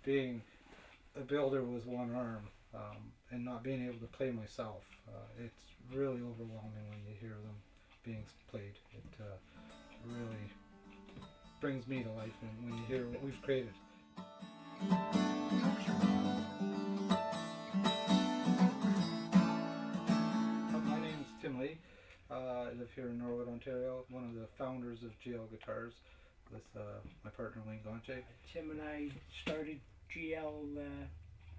being a builder with one arm and not being able to play myself, it's really overwhelming when you hear them being played. It really brings me to life when you hear what we've created. My name's Tim Lee. I live here in Norwood, Ontario. One of the founders of GL Guitars with my partner Wayne Gontier. Tim and I started GL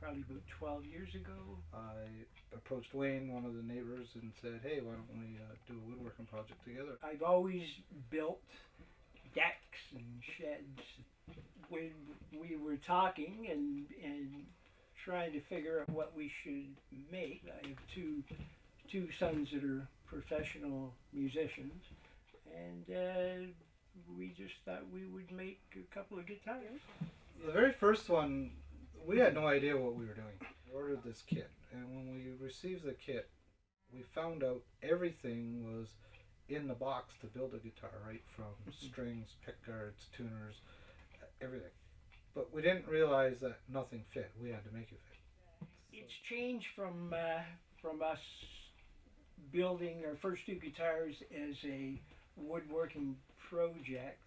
probably about 12 years ago. I approached Wayne, one of the neighbors, and said, hey, why don't we do a woodworking project together? I've always built decks and sheds. When we were talking and trying to figure out what we should make, I have two sons that are professional musicians, and we just thought we would make a couple of guitars. The very first one, we had no idea what we were doing. We ordered this kit, and when we received the kit, we found out everything was in the box to build a guitar, right from strings, pickguards, tuners, everything. But we didn't realize that nothing fit. We had to make it fit. It's changed from us building our first two guitars as a woodworking project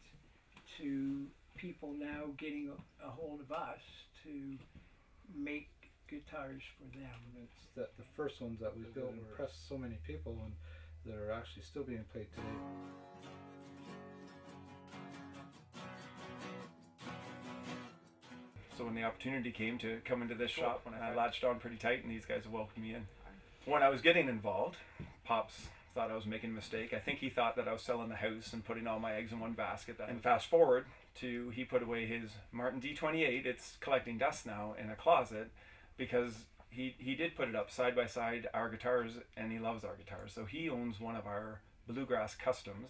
to people now getting a hold of us to make guitars for them. It's that the first ones that we built impressed so many people, and they're actually still being played today. So when the opportunity came to come into this shop, when I latched on pretty tight and these guys welcomed me in. When I was getting involved, Pops thought I was making a mistake. I think he thought that I was selling the house and putting all my eggs in one basket. And fast forward to he put away his Martin D28, it's collecting dust now, in a closet, because he did put it up side by side our guitars, and he loves our guitars. So he owns one of our Bluegrass Customs,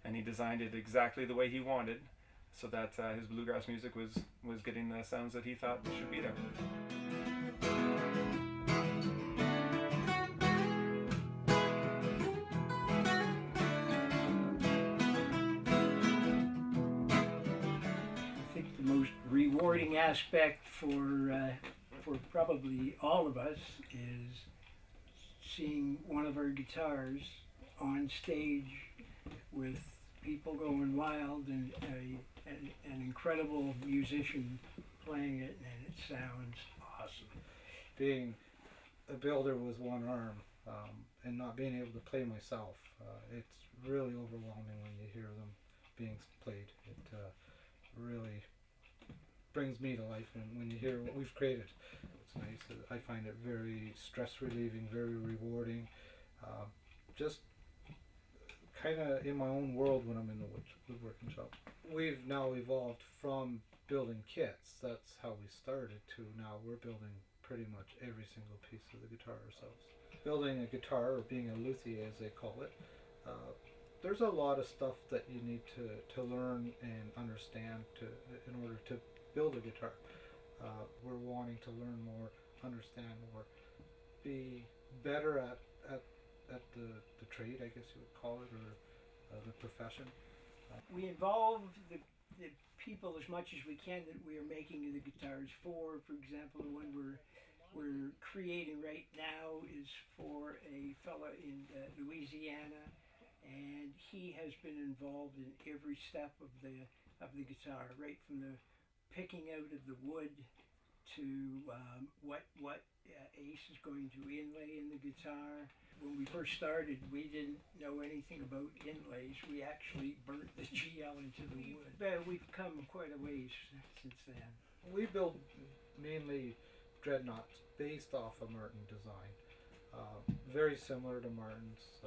and he designed it exactly the way he wanted, so that his bluegrass music was getting the sounds that he thought should be there. I think the most rewarding aspect for probably all of us is seeing one of our guitars on stage with people going wild and an incredible musician playing it, and it sounds awesome. Being a builder with one arm and not being able to play myself, it's really overwhelming when you hear them being played. It really brings me to life when you hear what we've created. It's nice. I find it very stress relieving, very rewarding. Just kind of in my own world when I'm in the woodworking shop. We've now evolved from building kits, that's how we started, to now we're building pretty much every single piece of the guitar ourselves. Building a guitar, or being a luthier as they call it, there's a lot of stuff that you need to learn and understand in order to build a guitar. We're wanting to learn more, understand more, be better at the trade, I guess you would call it, or the profession. We involve the people as much as we can that we are making the guitars for. For example, the one we're creating right now is for a fella in Louisiana, and he has been involved in every step of the guitar, right from the picking out of the wood to what Ace is going to inlay in the guitar. When we first started, we didn't know anything about inlays. We actually burnt the GL into the wood. But we've come quite a ways since then. We build mainly dreadnoughts based off a Martin design. Very similar to Martin's,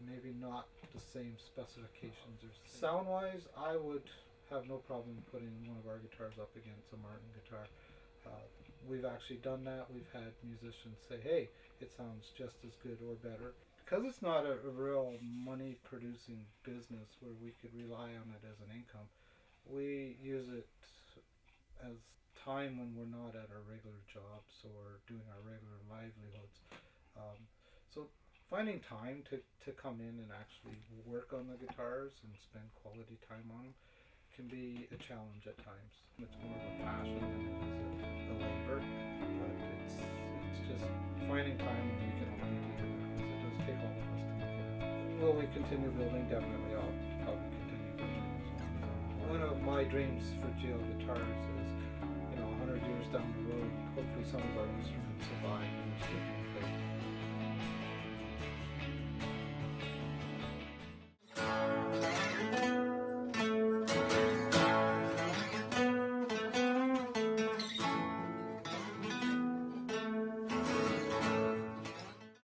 maybe not the same specifications. Sound-wise, I would have no problem putting one of our guitars up against a Martin guitar. We've actually done that. We've had musicians say, hey, it sounds just as good or better. Because it's not a real money-producing business where we could rely on it as an income, we use it as time when we're not at our regular jobs or doing our regular livelihoods. So finding time to come in and actually work on the guitars and spend quality time on them can be a challenge at times. It's more of a passion than it is a planning time when you can already do that, because it does take all of us to make it happen. Will we continue building? Definitely, I'll probably continue building as well. So one of my dreams for GL guitars is, 100 years down the road, hopefully some of our instruments survive and are still being played.